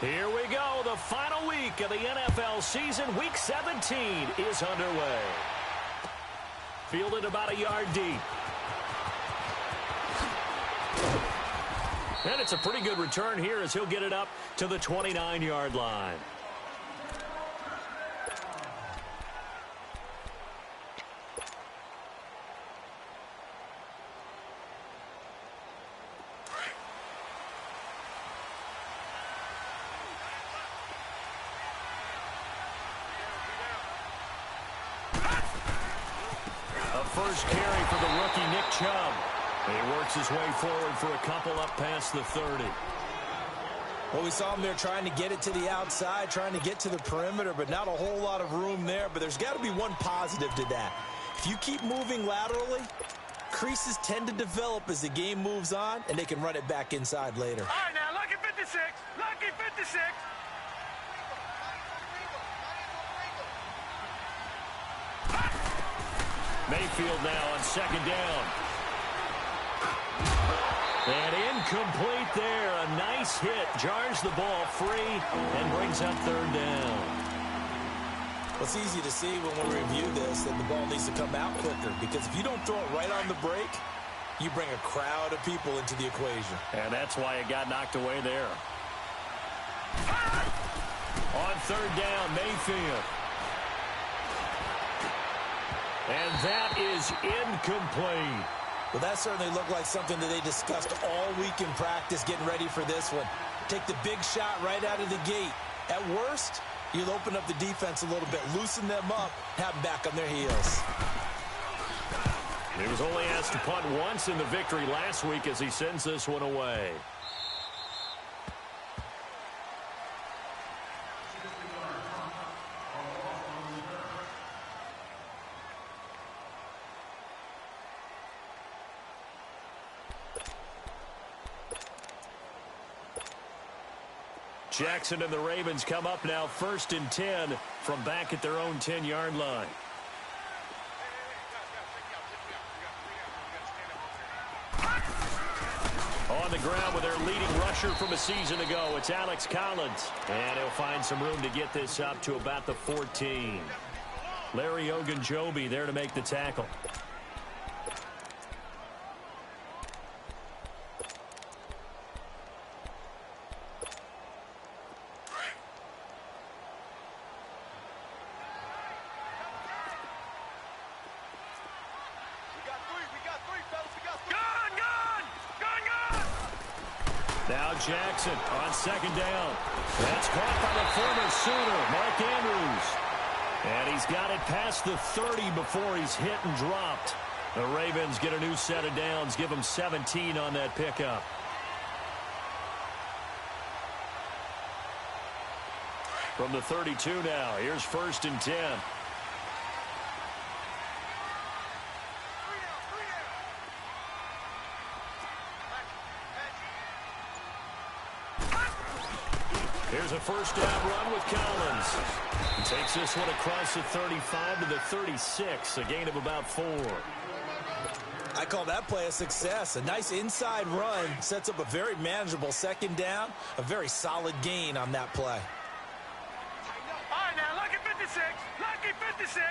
Here we go. The final week of the NFL season. Week 17 is underway. Fielded about a yard deep. And it's a pretty good return here as he'll get it up to the 29-yard line. First carry for the rookie Nick Chubb. He works his way forward for a couple up past the 30. Well, we saw him there trying to get it to the outside, trying to get to the perimeter, but not a whole lot of room there. But there's got to be one positive to that. If you keep moving laterally, creases tend to develop as the game moves on, and they can run it back inside later. All right, now, lucky 56. Lucky 56. Mayfield now on second down. And incomplete there. A nice hit. Jars the ball free and brings up third down. Well, it's easy to see when we review this that the ball needs to come out quicker, because if you don't throw it right on the break, you bring a crowd of people into the equation. And that's why it got knocked away there. On third down, Mayfield. And that is incomplete. Well, that certainly looked like something that they discussed all week in practice, getting ready for this one. Take the big shot right out of the gate. At worst, you'll open up the defense a little bit, loosen them up, have them back on their heels. He was only asked to punt once in the victory last week as he sends this one away. Jackson and the Ravens come up now 1st and 10 from back at their own 10-yard line. On the ground with their leading rusher from a season ago, it's Alex Collins. And he'll find some room to get this up to about the 14. Larry Ogunjobi there to make the tackle. Now Jackson on second down. That's caught by the former Sooner, Mark Andrews. And he's got it past the 30 before he's hit and dropped. The Ravens get a new set of downs, give them 17 on that pickup. From the 32 now, here's 1st and 10. Here's a first down run with Collins. He takes this one across the 35 to the 36, a gain of about 4. I call that play a success. A nice inside run sets up a very manageable second down, a very solid gain on that play. All right, now, lucky 56. Lucky 56.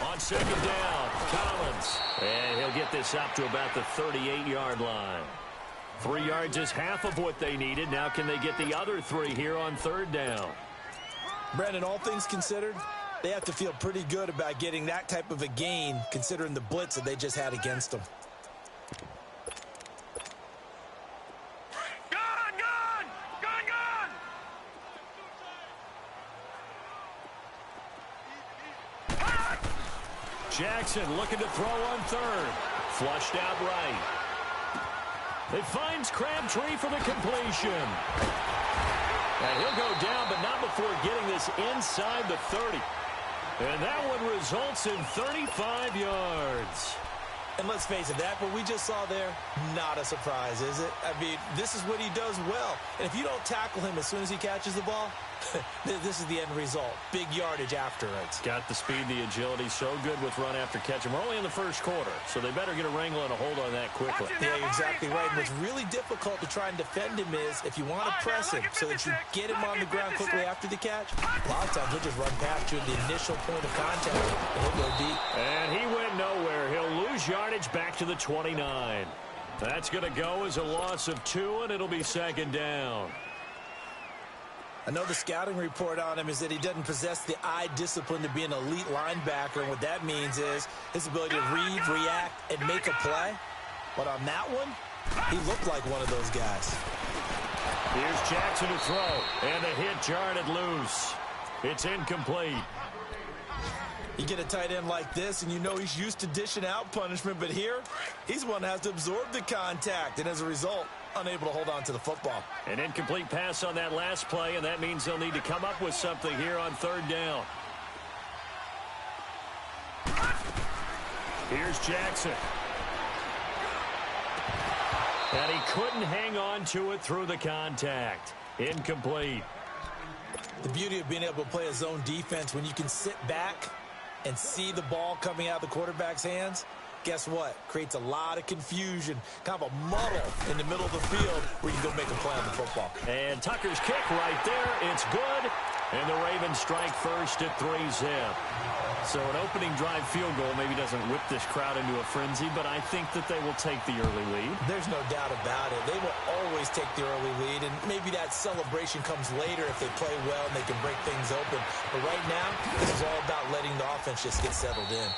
On second down, Collins. And he'll get this up to about the 38-yard line. 3 yards is half of what they needed. Now can they get the other 3 here on third down? Brandon, all things considered, they have to feel pretty good about getting that type of a gain, considering the blitz that they just had against them. Jackson looking to throw on third. Flushed out right. It finds Crabtree for the completion. And he'll go down, but not before getting this inside the 30. And that one results in 35 yards. And let's face it, that what we just saw there, not a surprise, is it? I mean, this is what he does well. And if you don't tackle him as soon as he catches the ball, This is the end result. Big yardage afterwards. Got the speed, the agility, so good with run after catch. And we're only in the first quarter, so they better get a wrangle and a hold on that quickly. Yeah, you're exactly right. And what's really difficult to try and defend him is if you want to press him so that you get him on the ground quickly after the catch, a lot of times he'll just run past you at the initial point of contact, and he'll go deep. And he went nowhere. He'll lose yardage back to the 29. That's going to go as a loss of 2, and it'll be second down. I know the scouting report on him is that he doesn't possess the eye discipline to be an elite linebacker, and what that means is his ability to read, react, and make a play. But on that one, he looked like one of those guys. Here's Jackson to throw, and the hit jarred it loose. It's incomplete. You get a tight end like this, and you know he's used to dishing out punishment, but here, he's one that has to absorb the contact, and as a result, unable to hold on to the football. An incomplete pass on that last play, and that means they'll need to come up with something here on third down. Here's Jackson. And he couldn't hang on to it through the contact. Incomplete. The beauty of being able to play a zone defense when you can sit back and see the ball coming out of the quarterback's hands, guess what? Creates a lot of confusion, kind of a muddle in the middle of the field where you can go make a play on the football. And Tucker's kick right there. It's good. And the Ravens strike first at 3-zip. So an opening drive field goal maybe doesn't whip this crowd into a frenzy, but I think that they will take the early lead. There's no doubt about it. They will always take the early lead, and maybe that celebration comes later if they play well and they can break things open. But right now, this is all about letting the offense just get settled in.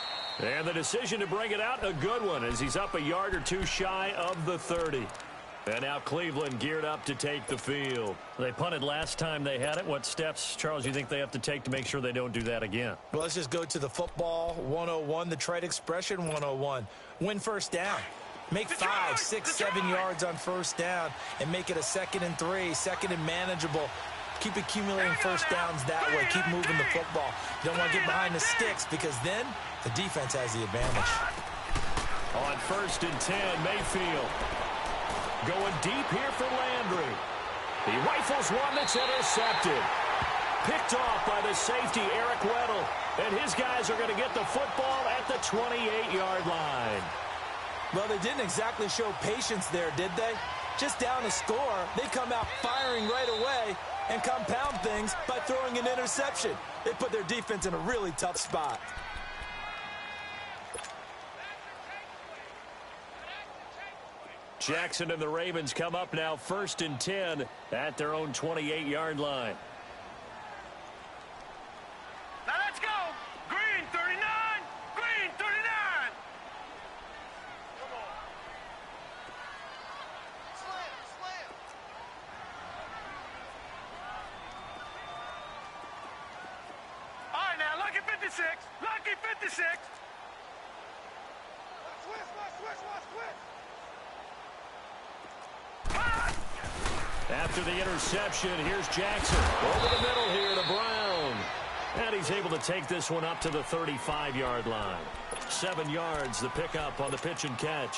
And the decision to bring it out, a good one, as he's up a yard or two shy of the 30. And now Cleveland geared up to take the field. They punted last time they had it. What steps, Charles, you think they have to take to make sure they don't do that again? Well, let's just go to the football 101, the trite expression 101. Win first down. Make 5, 6, 7 yards on first down and make it a 2nd and 3, 2nd and manageable. Keep accumulating first downs that way. Keep moving the football. You don't want to get behind the sticks because then the defense has the advantage. On 1st and 10, Mayfield. Going deep here for Landry. He rifles one that's intercepted. Picked off by the safety, Eric Weddle. And his guys are going to get the football at the 28-yard line. Well, they didn't exactly show patience there, did they? Just down a score, they come out firing right away and compound things by throwing an interception. They put their defense in a really tough spot. Jackson and the Ravens come up now 1st and 10 at their own 28-yard line. Now let's go. Green 39. Green 39. Come on. Slam. All right, now lucky 56. Lucky 56. Switch. After the interception, here's Jackson. Over the middle here to Brown. And he's able to take this one up to the 35-yard line. 7 yards, the pickup on the pitch and catch.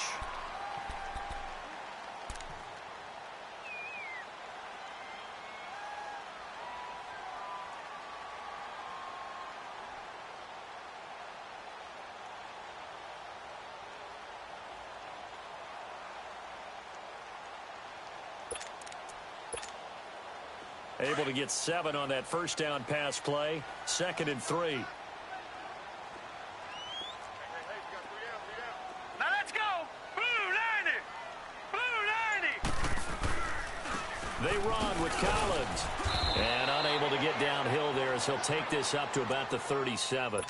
Able to get 7 on that first down pass play. 2nd and 3. Now let's go. Blue 90. They run with Collins. And unable to get downhill there as he'll take this up to about the 37.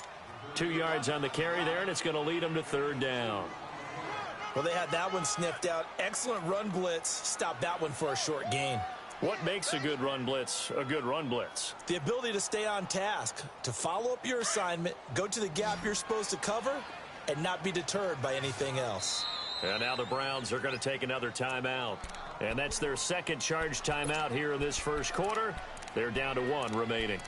2 yards on the carry there, and it's going to lead them to 3rd down. Well, they had that one sniffed out. Excellent run blitz. Stop that one for a short gain. What makes a good run blitz a good run blitz? The ability to stay on task, to follow up your assignment, go to the gap you're supposed to cover, and not be deterred by anything else. And now the Browns are going to take another timeout. And that's their 2nd charge timeout here in this first quarter. They're down to 1 remaining.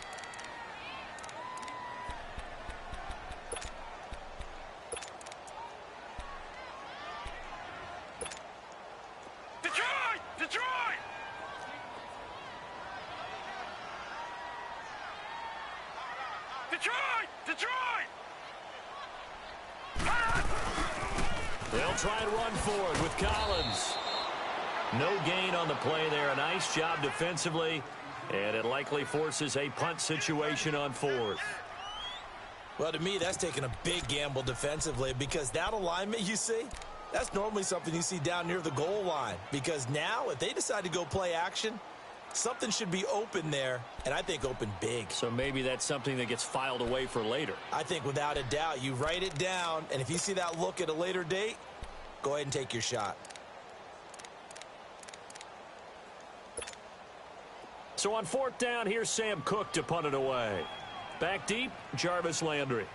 Detroit! Detroit! Detroit! They'll try and run forward with Collins. No gain on the play there. A nice job defensively, and it likely forces a punt situation on fourth. Well, to me, that's taking a big gamble defensively because that alignment you see, that's normally something you see down near the goal line. Because now, if they decide to go play action, something should be open there, and I think open big. So maybe that's something that gets filed away for later. I think without a doubt, you write it down, and if you see that look at a later date, go ahead and take your shot. So on fourth down, here's Sam Cook to punt it away. Back deep, Jarvis Landry.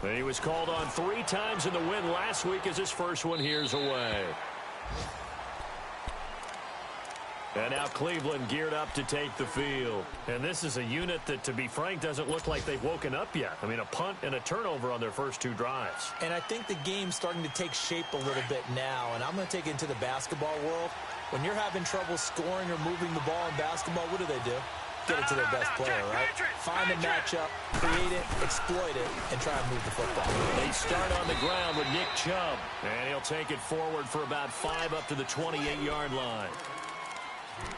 And he was called on 3 times in the win last week as his first one here's away. And now Cleveland geared up to take the field. And this is a unit that, to be frank, doesn't look like they've woken up yet. I mean, a punt and a turnover on their first 2 drives. And I think the game's starting to take shape a little bit now. And I'm going to take it into the basketball world. When you're having trouble scoring or moving the ball in basketball, what do? Get it to their best player, right? Find a matchup, create it, exploit it, and try and move the football. They start on the ground with Nick Chubb. And he'll take it forward for about 5 up to the 28-yard line.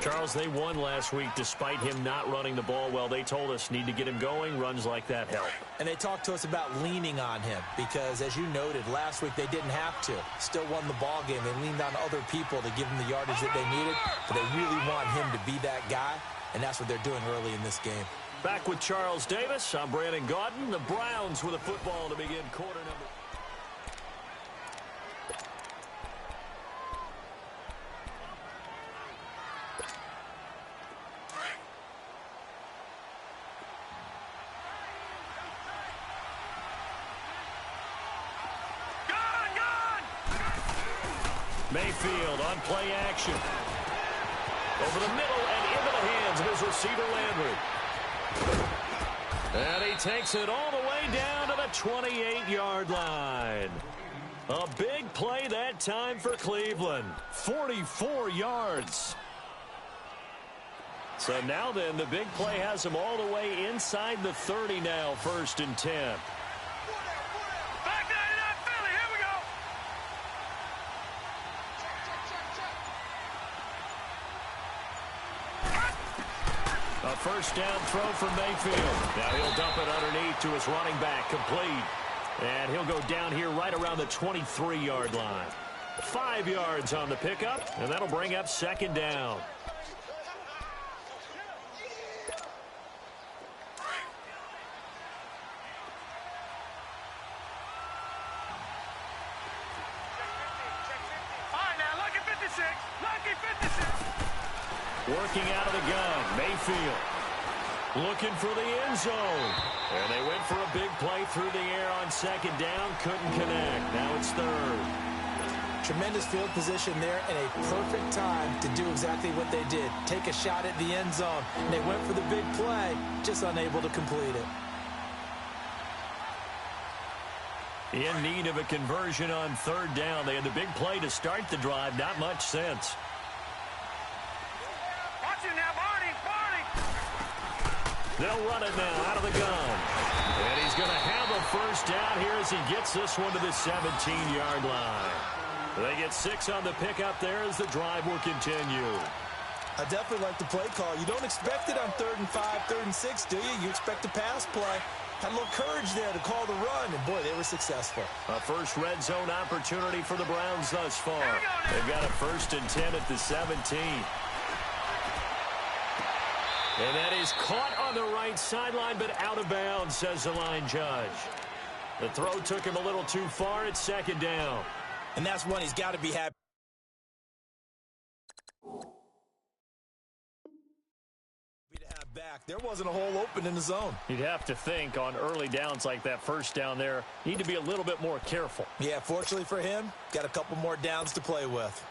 Charles, they won last week despite him not running the ball well. They told us need to get him going. Runs like that help. And they talked to us about leaning on him because, as you noted, last week they didn't have to. Still won the ball game. They leaned on other people to give them the yardage that they needed. But they really want him to be that guy, and that's what they're doing early in this game. Back with Charles Davis. I'm Brandon Gaudin. The Browns with a football to begin quarter number. Mayfield on play action. Over the middle and into the hands of his receiver, Landry. And he takes it all the way down to the 28-yard line. A big play that time for Cleveland. 44 yards. So now then, the big play has him all the way inside the 30 now, 1st and 10. A first down throw from Mayfield. Now he'll dump it underneath to his running back, complete. And he'll go down here right around the 23-yard line. 5 yards on the pickup, and that'll bring up 2nd down. Working out of the gun, Mayfield looking for the end zone. And they went for a big play through the air on 2nd down, couldn't connect. Now it's 3rd. Tremendous field position there and a perfect time to do exactly what they did. Take a shot at the end zone. And they went for the big play, just unable to complete it. In need of a conversion on 3rd down. They had the big play to start the drive, not much sense. They'll run it now out of the gun. And he's going to have a first down here as he gets this one to the 17-yard line. They get 6 on the pickup there as the drive will continue. I definitely like the play call. You don't expect it on 3rd and 5, 3rd and 6, do you? You expect a pass play. Had a little courage there to call the run, and boy, they were successful. A first red zone opportunity for the Browns thus far. They've got a 1st and 10 at the 17. And that is caught on the right sideline, but out of bounds, says the line judge. The throw took him a little too far. It's 2nd down. And that's one he's got to be happy. To have back. There wasn't a hole open in the zone. You'd have to think on early downs like that first down there, need to be a little bit more careful. Yeah, fortunately for him, got a couple more downs to play with.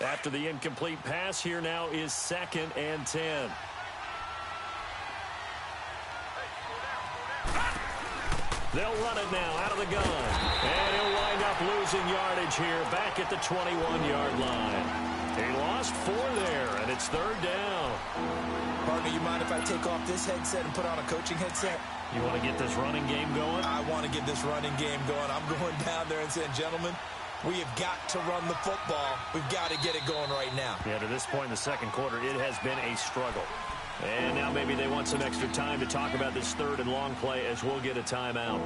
After the incomplete pass, here now is 2nd and 10. They'll run it now out of the gun. And he'll wind up losing yardage here back at the 21-yard line. He lost 4 there, and it's 3rd down. Partner, you mind if I take off this headset and put on a coaching headset? You want to get this running game going? I want to get this running game going. I'm going down there and saying, gentlemen, we have got to run the football. We've got to get it going right now. Yeah, to this point in the second quarter, it has been a struggle. And now maybe they want some extra time to talk about this 3rd and long play as we'll get a timeout.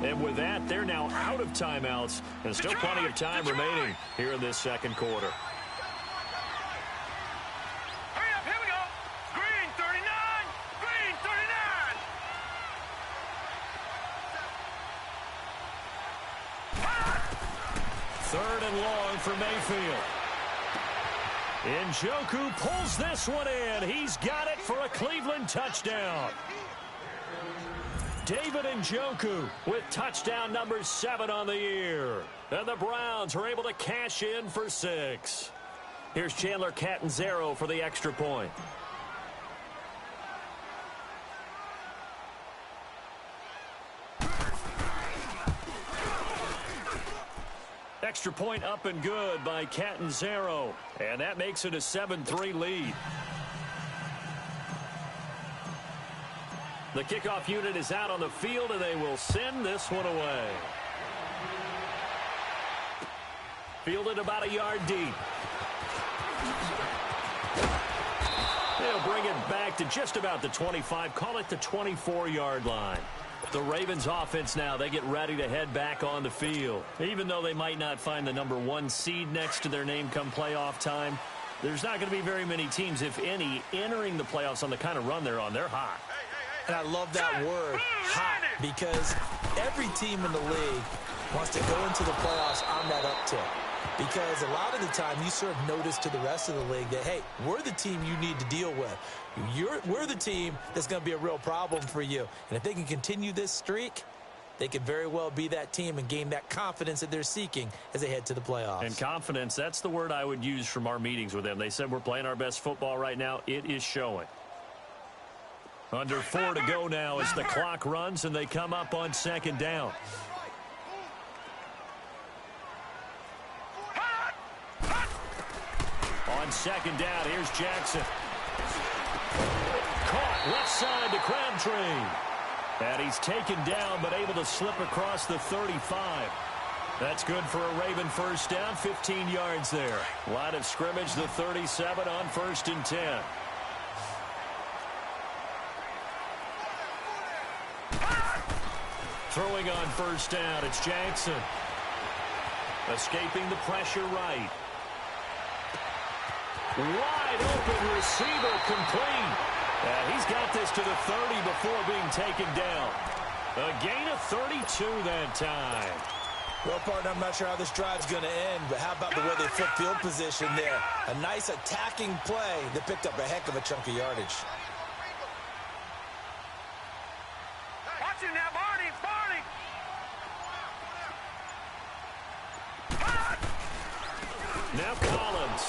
And with that, they're now out of timeouts. And still plenty of time remaining here in this second quarter. Hurry up, here we go. Green 39, green 39. 3rd and long for Mayfield. Njoku pulls this one in. He's got it for a Cleveland touchdown. David Njoku with touchdown number 7 on the year. And the Browns are able to cash in for 6. Here's Chandler Catanzaro for the extra point. Extra point up and good by Catanzaro. And that makes it a 7-3 lead. The kickoff unit is out on the field, and they will send this one away. Fielded about a yard deep. They'll bring it back to just about the 25, call it the 24-yard line. The Ravens offense now, they get ready to head back on the field. Even though they might not find the number 1 seed next to their name come playoff time, there's not going to be very many teams, if any, entering the playoffs on the kind of run they're on. They're hot. And I love that word, hot, because every team in the league wants to go into the playoffs on that uptick. Because a lot of the time you serve notice to the rest of the league that, hey, we're the team you need to deal with. We're the team that's going to be a real problem for you. And if they can continue this streak, they could very well be that team and gain that confidence that they're seeking as they head to the playoffs. And confidence, that's the word I would use from our meetings with them. They said we're playing our best football right now. It is showing. Under 4 to go now as the clock runs and they come up on 2nd down. On 2nd down, here's Jackson. Caught left side to Crabtree. And he's taken down but able to slip across the 35. That's good for a Raven first down, 15 yards there. Line of scrimmage, the 37 on 1st and 10. Throwing on 1st down, it's Jackson. Escaping the pressure right. Wide open receiver complete. And he's got this to the 30 before being taken down. A gain of 32 that time. Well, partner, I'm not sure how this drive's going to end, but how about the way they flip field position there? A nice attacking play that picked up a heck of a chunk of yardage. Watch him now, Barney, Barney. Now Collins.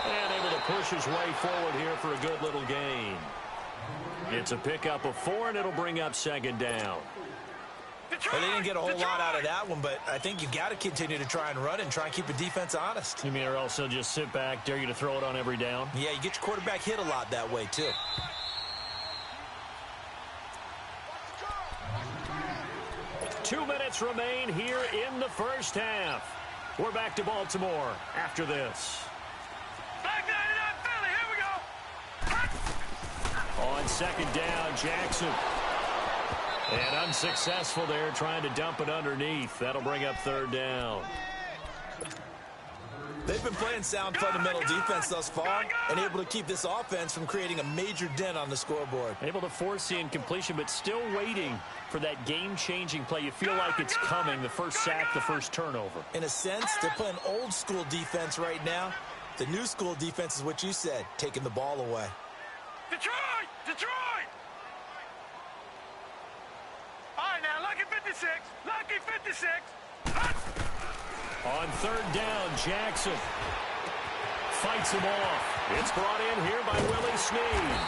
And able to push his way forward here for a good little gain. It's a pickup of 4, and it'll bring up 2nd down. Well, they didn't get a whole lot out of that one, but I think you've got to continue to try and run and try and keep the defense honest. You mean or else they'll just sit back, dare you to throw it on every down? Yeah, you get your quarterback hit a lot that way, too. Two minutes remain here in the first half. We're back to Baltimore after this. Back 99 Philly, here we go. On 2nd down, Jackson. And unsuccessful there, trying to dump it underneath. That'll bring up 3rd down. They've been playing sound fundamental defense thus far and able to keep this offense from creating a major dent on the scoreboard. Able to force the incompletion, but still waiting for that game-changing play. You feel like it's coming, the first sack, the first turnover. In a sense, they're playing old-school defense right now. The new school defense is what you said, taking the ball away. Detroit! Detroit! All right, now, lucky 56. Lucky 56. On 3rd down, Jackson fights him off. It's brought in here by Willie Snead.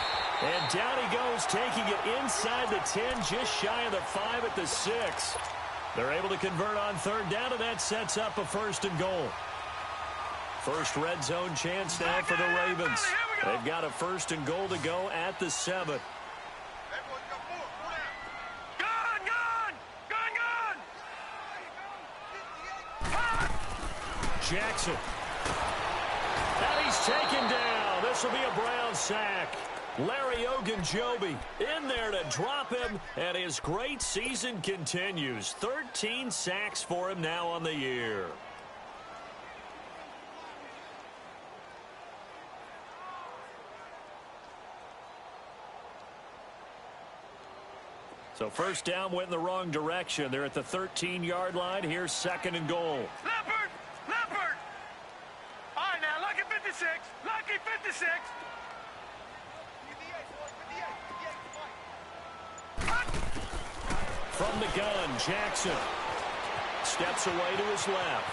And down he goes, taking it inside the 10, just shy of the 5 at the 6. They're able to convert on 3rd down, and that sets up a 1st and goal. First red zone chance now for the Ravens. They've got a 1st and goal to go at the 7. Jackson. And he's taken down. This will be a Brown sack. Larry Ogunjobi in there to drop him, and his great season continues. 13 sacks for him now on the year. So first down went in the wrong direction. They're at the 13-yard line. Here's 2nd and goal. Leopard! Leopard! All right, now, lucky 56. Lucky 56. From the gun, Jackson steps away to his left.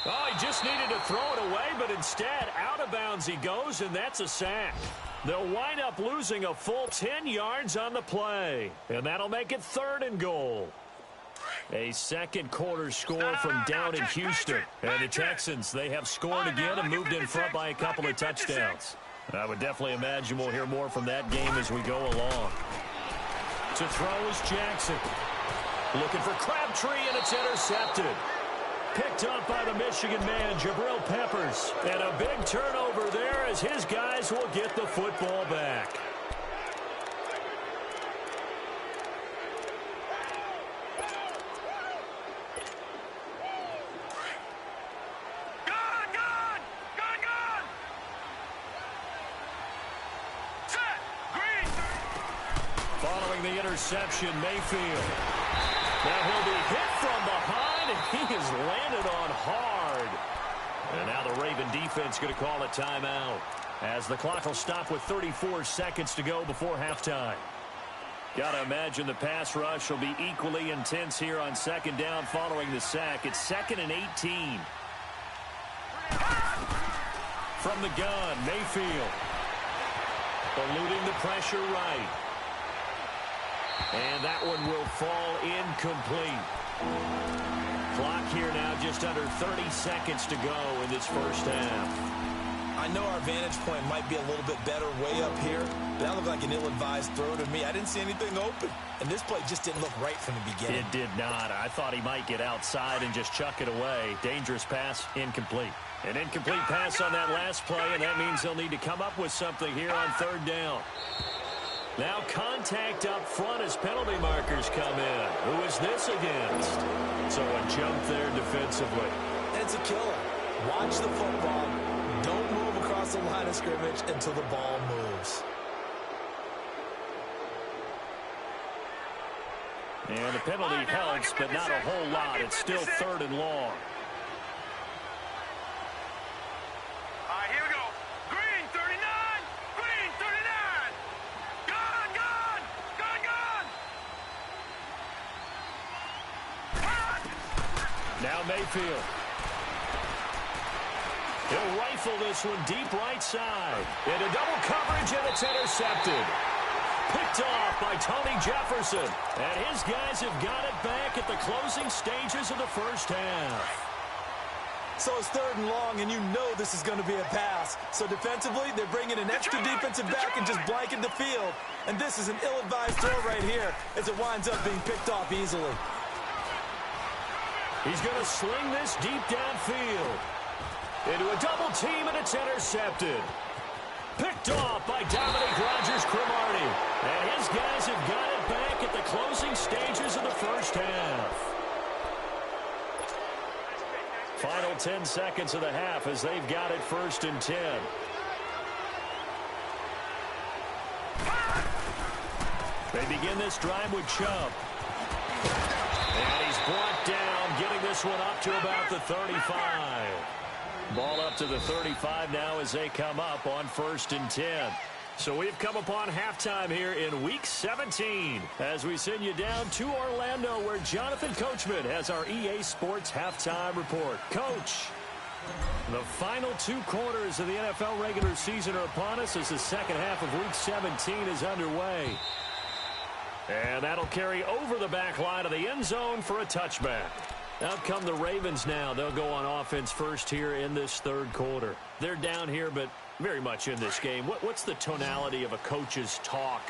Oh, he just needed to throw it away, but instead, out of bounds he goes, and that's a sack. They'll wind up losing a full 10 yards on the play, and that'll make it 3rd and goal. A second quarter score from down in Houston. And the Texans, they have scored again and moved in front by a couple of touchdowns. I would definitely imagine we'll hear more from that game as we go along. To throw is Jackson. Looking for Crabtree, and it's intercepted. Picked up by the Michigan man, Jabril Peppers. And a big turnover there as his guys will get the football back. Following the interception, Mayfield. Now he'll be hit from behind, and he has landed on hard. And now the Raven defense going to call a timeout as the clock will stop with 34 seconds to go before halftime. Got to imagine the pass rush will be equally intense here on 2nd down following the sack. It's 2nd and 18. From the gun, Mayfield. Eluding the pressure right. And that one will fall incomplete. Clock here now just under 30 seconds to go in this first half. I know our vantage point might be a little bit better way up here, but that looked like an ill-advised throw to me. I didn't see anything open, and this play just didn't look right from the beginning. It did not. I thought he might get outside and just chuck it away. Dangerous pass, incomplete. An incomplete pass on that last play, and that means they'll need to come up with something here on 3rd down. Now contact up front as penalty markers come in. Who is this against? So a jump there defensively. It's a killer. Watch the football. Don't move across the line of scrimmage until the ball moves. And the penalty helps, but not a whole lot. It's still 3rd and long. Now Mayfield. He'll rifle this one deep right side. Into double coverage, and it's intercepted. Picked off by Tony Jefferson. And his guys have got it back at the closing stages of the first half. So it's 3rd and long, and you know this is going to be a pass. So defensively, they're bringing an extra defensive back and just blanking the field. And this is an ill-advised throw right here as it winds up being picked off easily. He's going to sling this deep downfield. Into a double team, and it's intercepted. Picked off by Dominique Rodgers-Cromartie. And his guys have got it back at the closing stages of the first half. Final 10 seconds of the half as they've got it 1st and 10. They begin this drive with Chubb. And he's brought down, getting this one up to about the 35. Ball up to the 35 now as they come up on 1st and 10. So we've come upon halftime here in Week 17 as we send you down to Orlando where Jonathan Coachman has our EA Sports Halftime Report. Coach, the final 2 quarters of the NFL regular season are upon us as the second half of Week 17 is underway. And that'll carry over the back line of the end zone for a touchback. Out come the Ravens now. They'll go on offense first here in this third quarter. They're down here, but very much in this game. What's the tonality of a coach's talk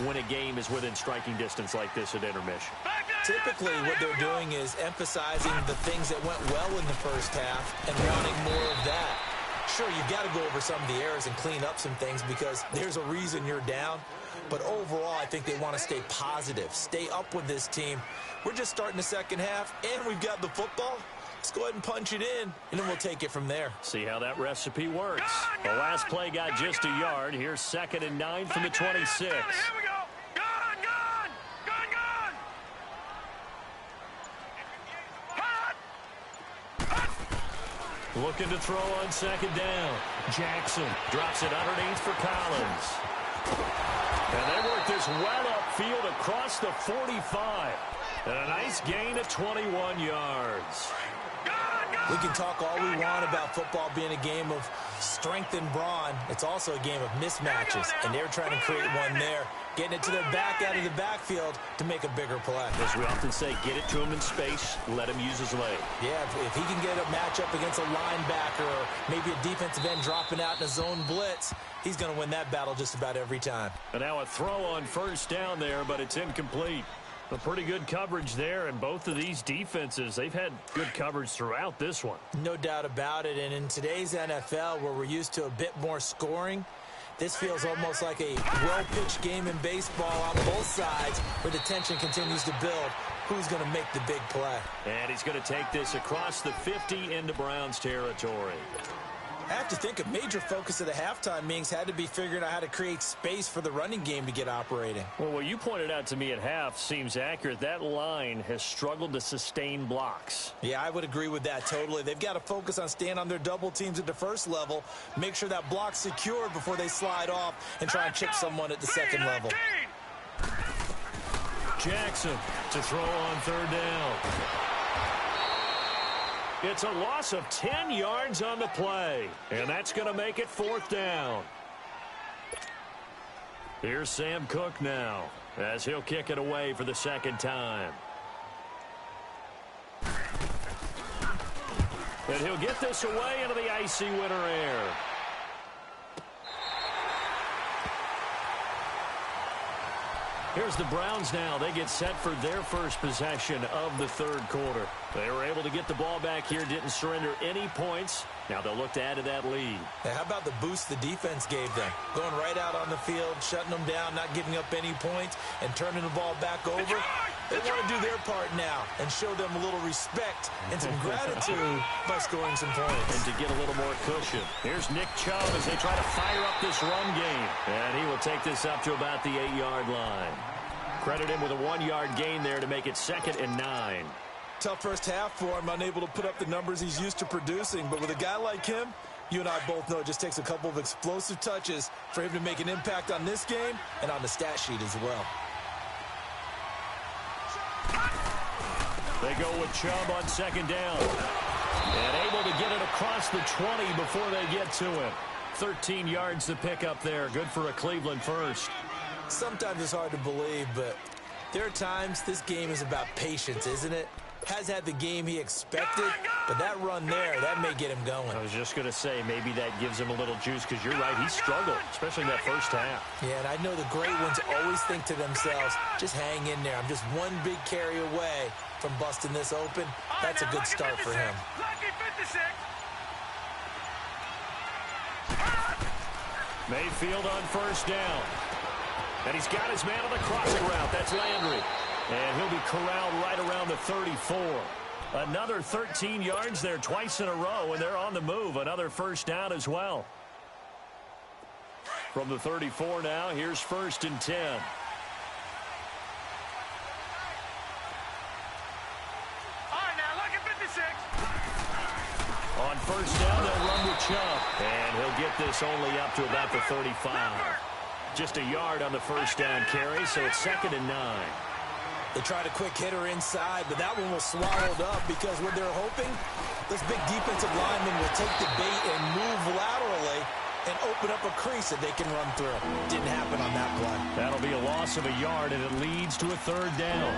when a game is within striking distance like this at intermission? Typically, what they're doing is emphasizing the things that went well in the first half and wanting more of that. Sure, you've got to go over some of the errors and clean up some things because there's a reason you're down. But overall, I think they want to stay positive, stay up with this team. We're just starting the second half, and we've got the football. Let's go ahead and punch it in, and then we'll take it from there. See how that recipe works. The last play got just a yard. Here's 2nd and 9 from the 26. Here we go. Gone, gone. Gone, gone. Hot. Hot. Looking to throw on 2nd down. Jackson drops it underneath for Collins. And they work this well upfield across the 45. And a nice gain of 21 yards. We can talk all we want about football being a game of strength and brawn. It's also a game of mismatches, and they're trying to create one there, getting it to their back out of the backfield to make a bigger play. As we often say, get it to him in space, let him use his leg. Yeah, if he can get a matchup against a linebacker or maybe a defensive end dropping out in a zone blitz, he's going to win that battle just about every time. And now a throw on 1st down there, but it's incomplete. A pretty good coverage there, and both of these defenses, they've had good coverage throughout this one. No doubt about it, and in today's NFL, where we're used to a bit more scoring, this feels almost like a well-pitched game in baseball on both sides where the tension continues to build. Who's going to make the big play? And he's going to take this across the 50 into Browns territory. I have to think a major focus of the halftime meetings had to be figuring out how to create space for the running game to get operating. Well, what you pointed out to me at half seems accurate. That line has struggled to sustain blocks. Yeah, I would agree with that totally. They've got to focus on staying on their double teams at the first level, make sure that block's secured before they slide off and try and chip someone at the second level. Jackson to throw on 3rd down. It's a loss of 10 yards on the play, and that's going to make it 4th down. Here's Sam Cook now, as he'll kick it away for the 2nd time. And he'll get this away into the icy winter air. Here's the Browns now. They get set for their first possession of the 3rd quarter. They were able to get the ball back here, didn't surrender any points. Now they'll look to add to that lead. Now, how about the boost the defense gave them? Going right out on the field, shutting them down, not giving up any points, and turning the ball back over. They want to do their part now and show them a little respect and some gratitude by scoring some points. And to get a little more cushion. Here's Nick Chubb as they try to fire up this run game. And he will take this up to about the 8-yard line. Credit him with a 1-yard gain there to make it 2nd and 9. Tough first half for him, unable to put up the numbers he's used to producing. But with a guy like him, you and I both know it just takes a couple of explosive touches for him to make an impact on this game and on the stat sheet as well. They go with Chubb on 2nd down. And able to get it across the 20 before they get to him. 13 yards to pick up there. Good for a Cleveland first. Sometimes it's hard to believe, but there are times this game is about patience, isn't it? Has had the game he expected, but that run there, that may get him going. I was just going to say, maybe that gives him a little juice, because you're right, he struggled, especially in that first half. Yeah, and I know the great ones always think to themselves, just hang in there. I'm just one big carry away from busting this open. That's a good start for him. Lucky 56. Mayfield on 1st down. And he's got his man on the crossing route. That's Landry. And he'll be corralled right around the 34. Another 13 yards there twice in a row, and they're on the move. Another 1st down as well. From the 34 now, here's 1st and 10. All right, now, lucky 56. On 1st down, they'll run with Chubb. And he'll get this only up to about the 35. Just a yard on the 1st down carry, so it's 2nd and 9. They tried a quick hitter inside, but that one was swallowed up because what they're hoping, this big defensive lineman will take the bait and move laterally and open up a crease that they can run through. Didn't happen on that play. That'll be a loss of a yard, and it leads to a 3rd down.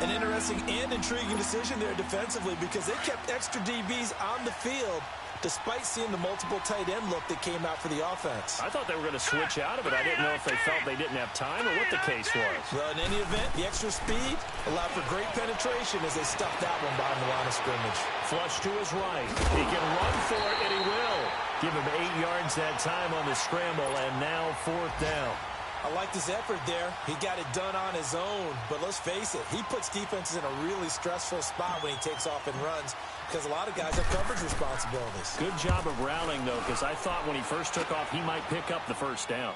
An interesting and intriguing decision there defensively because they kept extra DBs on the field despite seeing the multiple tight end look that came out for the offense. I thought they were going to switch out of it. I didn't know if they felt they didn't have time or what the case was. Well, in any event, the extra speed allowed for great penetration as they stuffed that one behind the line of scrimmage. Flush to his right. He can run for it, and he will. Give him 8 yards that time on the scramble, and now 4th down. I like his effort there. He got it done on his own. But let's face it, he puts defenses in a really stressful spot when he takes off and runs because a lot of guys have coverage responsibilities. Good job of routing, though, because I thought when he first took off, he might pick up the first down.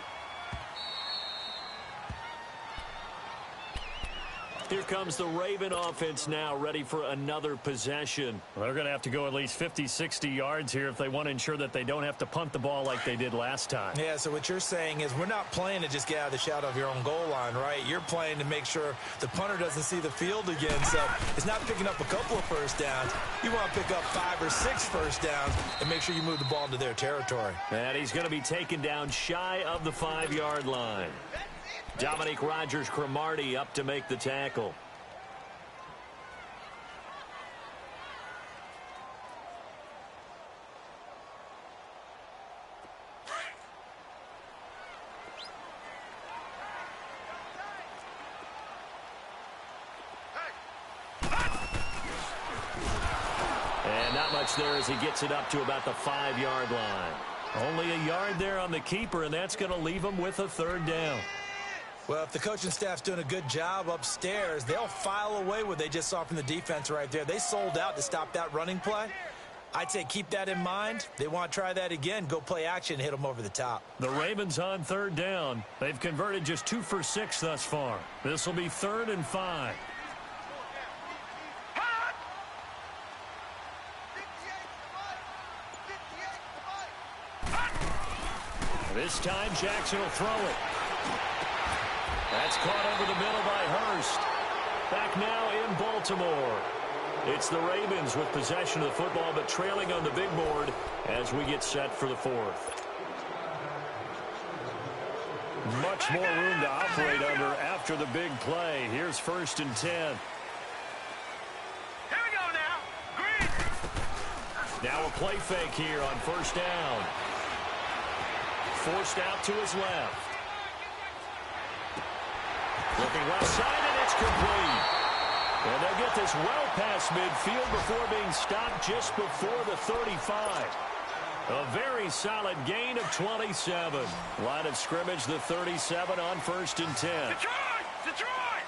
Here comes the Raven offense now, ready for another possession. Well, they're going to have to go at least 50, 60 yards here if they want to ensure that they don't have to punt the ball like they did last time. Yeah, so what you're saying is we're not playing to just get out of the shadow of your own goal line, right? You're playing to make sure the punter doesn't see the field again. So it's not picking up a couple of first downs. You want to pick up 5 or 6 first downs and make sure you move the ball into their territory. And he's going to be taken down shy of the 5-yard line. Dominique Rodgers-Cromartie up to make the tackle. And not much there as he gets it up to about the 5-yard line. Only a yard there on the keeper, and that's going to leave him with a 3rd down. Well, if the coaching staff's doing a good job upstairs, they'll file away what they just saw from the defense right there. They sold out to stop that running play. I'd say keep that in mind. They want to try that again. Go play action, hit them over the top. The Ravens on 3rd down. They've converted just 2 for 6 thus far. This will be 3rd and 5. This time Jackson will throw it. That's caught over the middle by Hurst. Back now in Baltimore. It's the Ravens with possession of the football, but trailing on the big board as we get set for the 4th. Much more room to operate under after the big play. Here's 1st and 10. Here we go now. Green. Now a play fake here on 1st down. Forced out to his left. Looking left side, and it's complete. And they'll get this well past midfield before being stopped just before the 35. A very solid gain of 27. Line of scrimmage, the 37 on 1st and 10. Detroit! Detroit!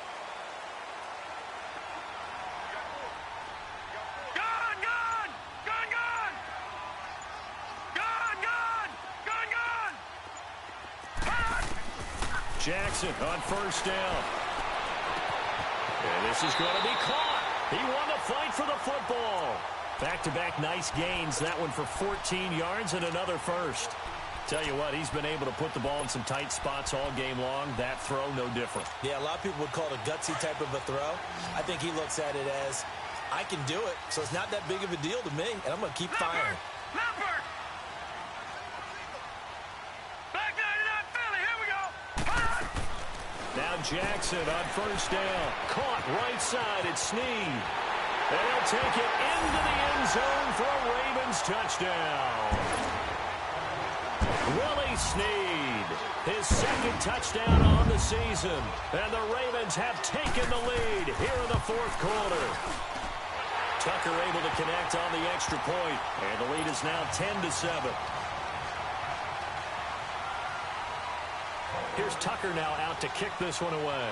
Gone! Gone! Gone! Gone! Gone! Gone! Gone! Gone! Jackson on 1st down. And this is going to be caught. He won the fight for the football. Back-to-back nice gains. That one for 14 yards and another first. Tell you what, he's been able to put the ball in some tight spots all game long. That throw, no different. Yeah, a lot of people would call it a gutsy type of a throw. I think he looks at it as, I can do it, so it's not that big of a deal to me, and I'm going to keep firing. Leopard! Back 99 Philly, here we go! Now Jackson on 1st down. Caught right side. It's Snead. And he'll take it into the end zone for a Ravens touchdown. Willie Snead, his 2nd touchdown on the season. And the Ravens have taken the lead here in the 4th quarter. Tucker able to connect on the extra point. And the lead is now 10-7. Here's Tucker now out to kick this one away.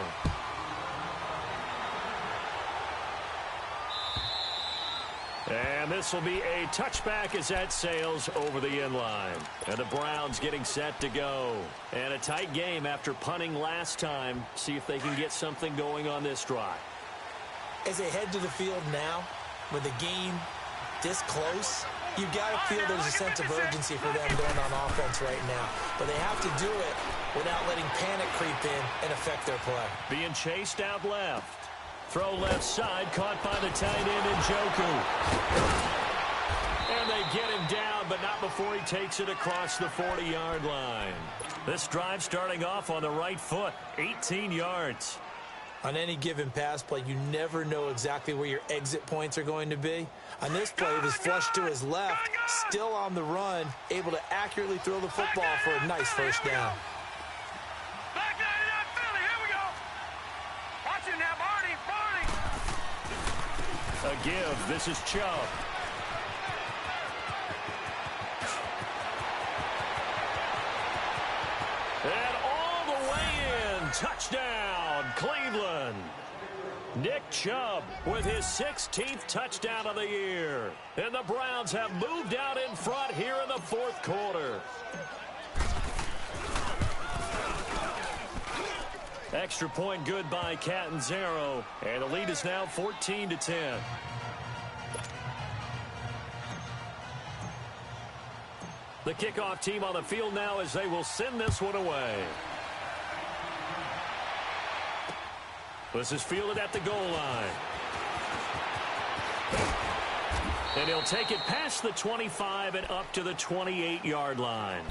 And this will be a touchback as that sails over the end line. And the Browns getting set to go. And a tight game after punting last time. See if they can get something going on this drive. As they head to the field now, with the game this close, you've got to feel there's a sense of urgency for them going on offense right now. But they have to do it without letting panic creep in and affect their play. Being chased out left. Throw left side, caught by the tight end Njoku. And they get him down, but not before he takes it across the 40-yard line. This drive starting off on the right foot, 18 yards. On any given pass play, you never know exactly where your exit points are going to be. On this play, it was flushed to his left, still on the run, able to accurately throw the football for a nice first down. Back 99 Philly, here we go. Watch it now, Barney. A give. This is Chubb. And all the way in. Touchdown, Cleveland. Nick Chubb with his 16th touchdown of the year. And the Browns have moved out in front here in the fourth quarter. Extra point good by Catanzaro. And the lead is now 14-10. The kickoff team on the field now as they will send this one away. This is fielded at the goal line. And he'll take it past the 25 and up to the 28-yard line.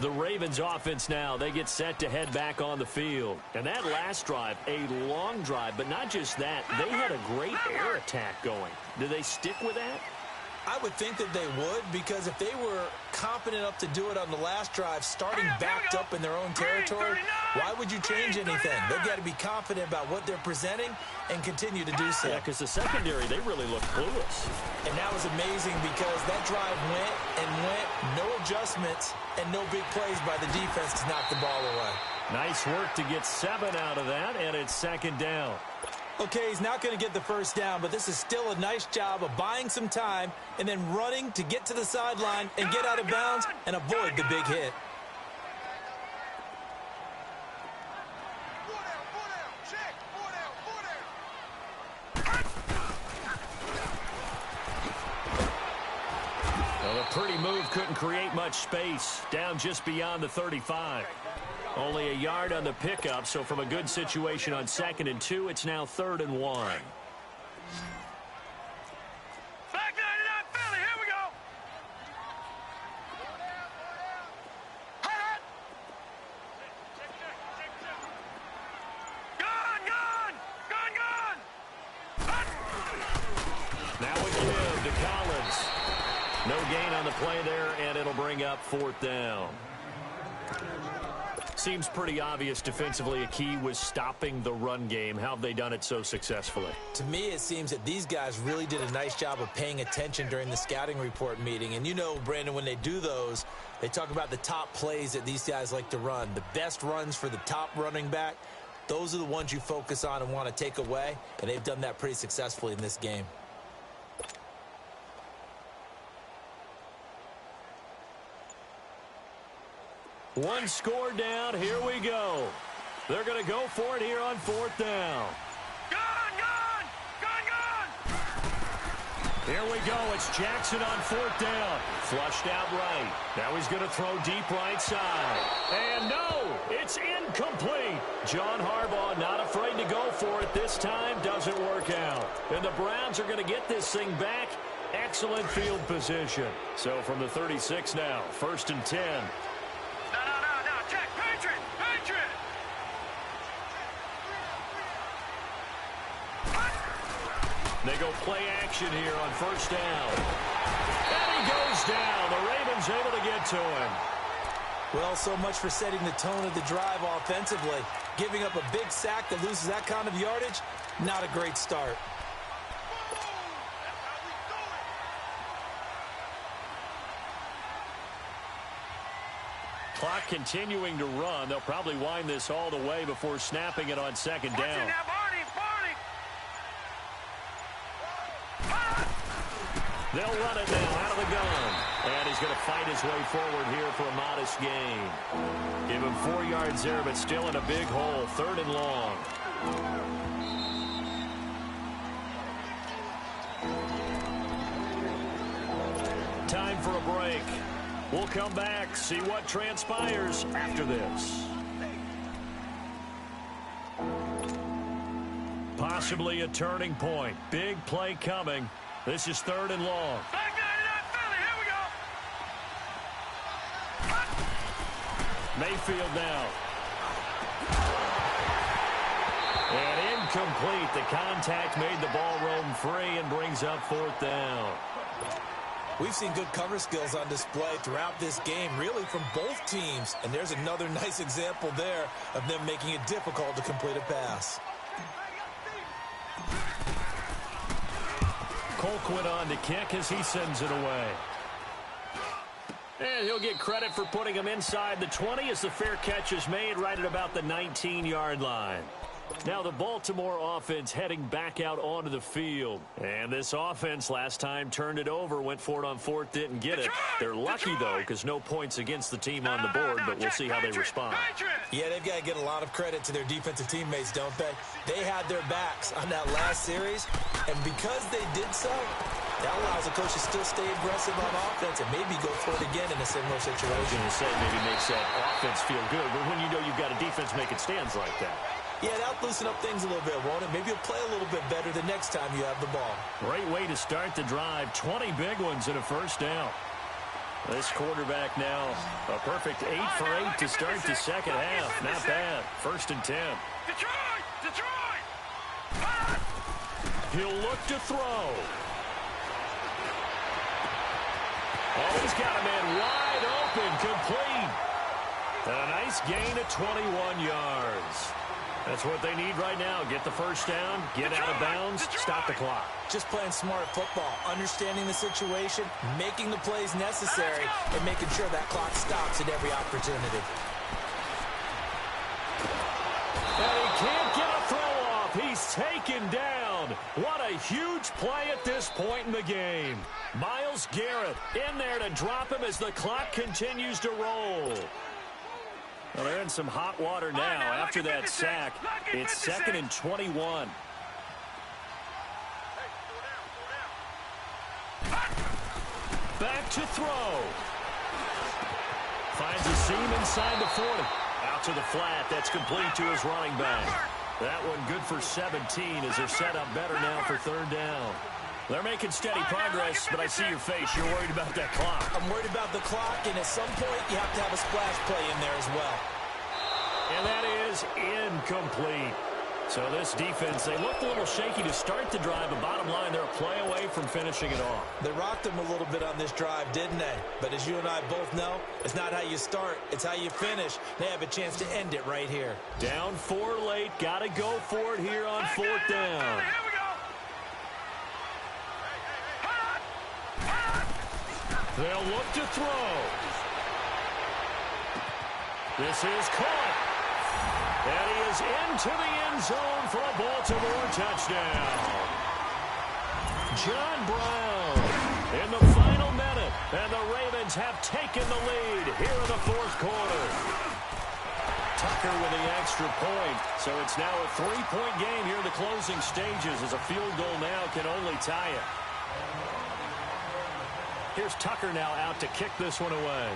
The Ravens offense now, they get set to head back on the field. And that last drive, a long drive, but not just that. They had a great air attack going. Do they stick with that? I would think that they would, because if they were confident enough to do it on the last drive, starting backed up in their own territory, why would you change anything? They've got to be confident about what they're presenting and continue to do so. Yeah, because the secondary, they really look clueless. And that was amazing because that drive went and went, no adjustments, and no big plays by the defense to knock the ball away. Nice work to get 7 out of that, and it's second down. Okay, he's not going to get the first down, but this is still a nice job of buying some time and then running to get to the sideline and get out of bounds and avoid the big hit. Well, a pretty move couldn't create much space. Down just beyond the 35. Only a yard on the pickup, so from a good situation on 2nd and 2, it's now 3rd and 1. Back 99 Philly, here we go. Gone. Now we give to Collins. No gain on the play there, and it'll bring up 4th down. Seems pretty obvious defensively a key was stopping the run game. How have they done it so successfully? To me, it seems that these guys really did a nice job of paying attention during the scouting report meeting. And you know, Brandon, when they do those, they talk about the top plays that these guys like to run. The best runs for the top running back, those are the ones you focus on and want to take away. And they've done that pretty successfully in this game. One score down. Here we go. They're going to go for it here on 4th down. Gone. Here we go. It's Jackson on 4th down. Flushed out right. Now he's going to throw deep right side. And no, it's incomplete. John Harbaugh not afraid to go for it this time. Doesn't work out. And the Browns are going to get this thing back. Excellent field position. So from the 36 now, 1st and 10. No. Check. Patriot. They go play action here on 1st down. And he goes down. The Ravens able to get to him. Well, so much for setting the tone of the drive offensively. Giving up a big sack that loses that kind of yardage, not a great start. Clock continuing to run. They'll probably wind this all the way before snapping it on 2nd Watch down. it now, Barney. They'll run it now out of the gun. And he's going to fight his way forward here for a modest gain. Give him 4 yards there, but still in a big hole. 3rd and long. Time for a break. We'll come back, see what transpires after this. Possibly a turning point. Big play coming. This is 3rd and long. Back 99 Philly, here we go. Mayfield now. And incomplete. The contact made the ball roam free and brings up fourth down. We've seen good cover skills on display throughout this game, really from both teams. And there's another nice example there of them making it difficult to complete a pass. Colquitt on to kick as he sends it away. And he'll get credit for putting him inside the 20 as the fair catch is made right at about the 19-yard line. Now the Baltimore offense heading back out onto the field. And this offense last time turned it over, went for it on fourth, didn't get it. They're lucky, though, because no points against the team on the board, but we'll see how they respond. Yeah, they've got to get a lot of credit to their defensive teammates, don't they? They had their backs on that last series, and because they did so, that allows the coach to still stay aggressive on offense and maybe go for it again in a similar situation. I was going to say maybe makes that offense feel good, but when you know you've got a defense making stands like that. Yeah, that'll loosen up things a little bit, won't it? Maybe you'll play a little bit better the next time you have the ball. Great way to start the drive. 20 big ones and a first down. This quarterback now a perfect 8 for 8 to start the second half. Not bad. 1st and 10. Detroit! He'll look to throw. Oh, he's got a man wide open, complete. And a nice gain of 21 yards. That's what they need right now. Get the first down, get out of bounds, stop the clock. Just playing smart football, understanding the situation, making the plays necessary, and making sure that clock stops at every opportunity. And he can't get a throw off. He's taken down. What a huge play at this point in the game. Myles Garrett in there to drop him as the clock continues to roll. Well, they're in some hot water now after that sack. It's 2nd and 21. Back to throw. Finds a seam inside the 40. Out to the flat. That's complete to his running back. That one good for 17 as they're set up better now for 3rd down. They're making steady progress, but I see your face. You're worried about that clock. I'm worried about the clock, and at some point, you have to have a splash play in there as well. And that is incomplete. So this defense, they looked a little shaky to start the drive, but bottom line, they're a play away from finishing it off. They rocked them a little bit on this drive, didn't they? But as you and I both know, it's not how you start, it's how you finish. They have a chance to end it right here. Down 4 late, got to go for it here on 4th down. Here we go. They'll look to throw. This is caught. And he is into the end zone for a Baltimore touchdown. John Brown in the final minute. And the Ravens have taken the lead here in the 4th quarter. Tucker with the extra point. So it's now a 3-point game here in the closing stages as a field goal now can only tie it. Here's Tucker now out to kick this one away.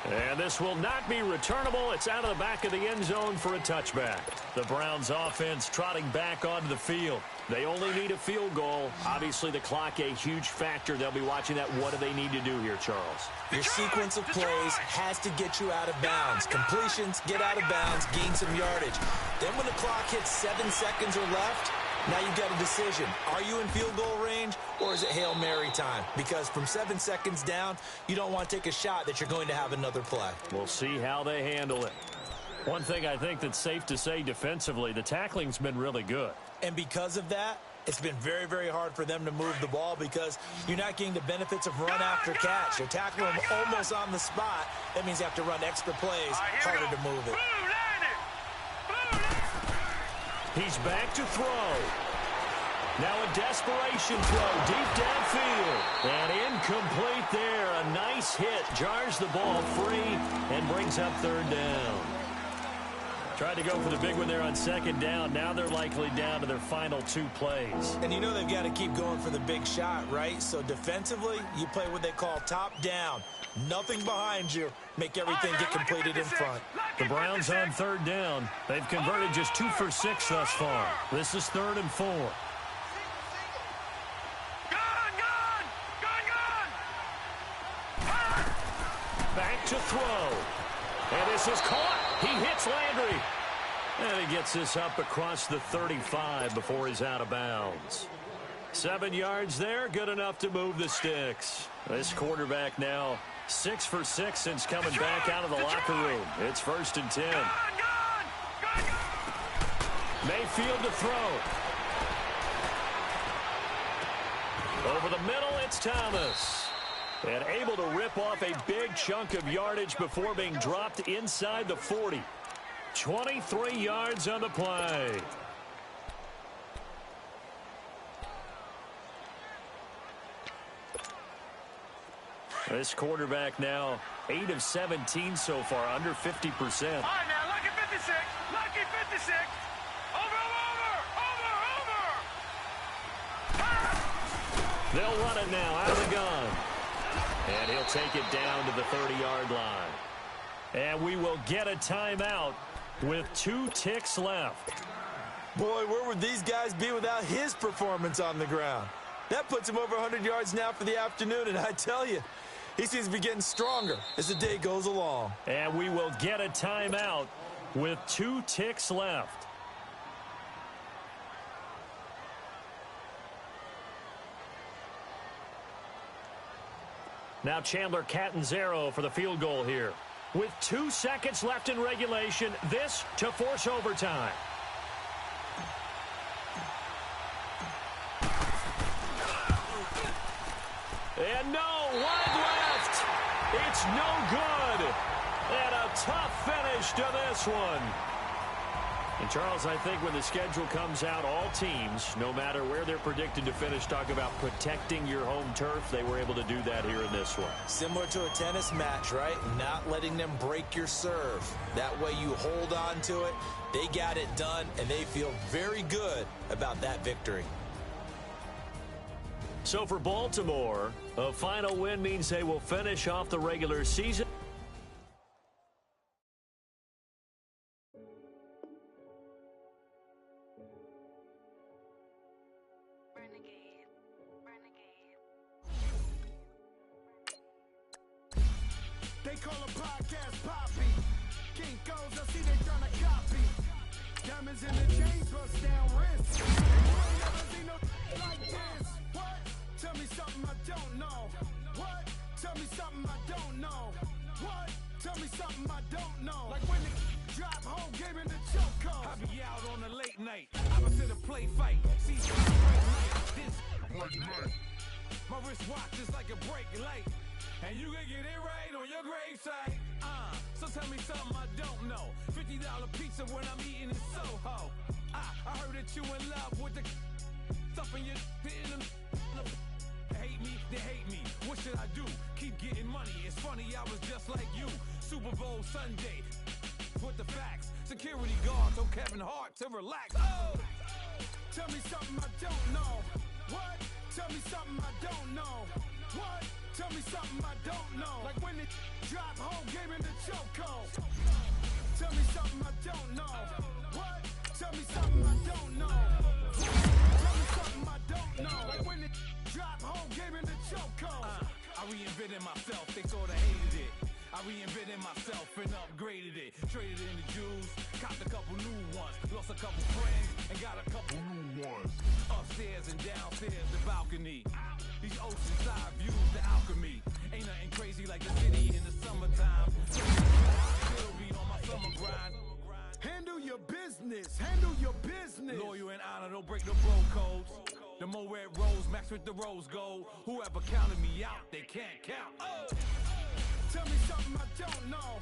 And this will not be returnable. It's out of the back of the end zone for a touchback. The Browns offense trotting back onto the field. They only need a field goal. Obviously, the clock a huge factor. They'll be watching that. What do they need to do here, Charles? Your sequence of plays has to get you out of bounds. Completions, get out of bounds, gain some yardage. Then when the clock hits 7 seconds or left, now you've got a decision. Are you in field goal range, or is it Hail Mary time? Because from 7 seconds down, you don't want to take a shot that you're going to have another play. We'll see how they handle it. One thing I think that's safe to say defensively, the tackling's been really good. And because of that, it's been very, very hard for them to move the ball because you're not getting the benefits of run after catch. You're tackling them almost on the spot. That means you have to run extra plays, harder to move it. He's back to throw. Now a desperation throw deep downfield. And incomplete there. A nice hit. Jars the ball free and brings up 3rd down. Tried to go for the big one there on 2nd down. Now they're likely down to their final 2 plays. And you know they've got to keep going for the big shot, right? So defensively, you play what they call top down. Nothing behind you. Make everything get completed in front. The Browns on 3rd down. They've converted just 2 for 6 thus far. This is 3rd and 4. Back to throw. And this is caught. He hits Landry. And he gets this up across the 35 before he's out of bounds. 7 yards there, good enough to move the sticks. This quarterback now 6 for 6 since coming back out of the locker room. It's 1st and 10. Mayfield to throw. Over the middle, it's Thomas. And able to rip off a big chunk of yardage before being dropped inside the 40. 23 yards on the play. This quarterback now 8 of 17 so far, under 50%. All right, now, lucky 56. Lucky 56. Over. They'll run it now out of the gun. And he'll take it down to the 30-yard line. And we will get a timeout with 2 ticks left. Boy, where would these guys be without his performance on the ground? That puts him over 100 yards now for the afternoon, and I tell you, he seems to be getting stronger as the day goes along. And we will get a timeout with 2 ticks left. Now Chandler Catanzaro for the field goal here. With 2 seconds left in regulation, this to force overtime. And no, wide left. It's no good. And a tough finish to this one. And, Charles, I think when the schedule comes out, all teams, no matter where they're predicted to finish, talk about protecting your home turf. They were able to do that here in this one. Similar to a tennis match, right? Not letting them break your serve. That way you hold on to it. They got it done, and they feel very good about that victory. So for Baltimore, a final win means they will finish off the regular season. They call a podcast Poppy. Kinkos, I see they tryna copy. Diamonds in the chain, bust down wrist. You ain't never seen no like this. What? Tell me something I don't know. What? Tell me something I don't know. What? Tell me something I don't know. Like when the drop home game in the chokehold. I be out on a late night. Opposite a play fight. See, this my wristwatch is like a brake light. And you can get it right on your gravesite. So tell me something I don't know. $50 pizza when I'm eating in Soho. I heard that you in love with the stuff in your hitting them. Hate me, they hate me. What should I do? Keep getting money. It's funny, I was just like you. Super Bowl Sunday with the facts. Security guard told Kevin Hart to relax. Oh, tell me something I don't know. What? Tell me something I don't know. What? Tell me something I don't know. Like when it drop home game in the chokehold. Tell me something I don't know. What? Tell me something I don't know. Tell me something I don't know. Like when it drop home game in the chokehold. I reinvented myself, they sorta hated it. I reinvented myself and upgraded it. Traded in the Jews, copped a couple new ones. Lost a couple friends and got a couple new ones. Upstairs and downstairs, the balcony. These oceanside views, the alchemy. Ain't nothing crazy like the city in the summertime. Still be on my summer grind. Handle your business, handle your business. Loyal and honor, don't break the bro codes. The more red rose, max with the rose gold. Whoever counted me out, they can't count. Oh. Tell me something I don't know.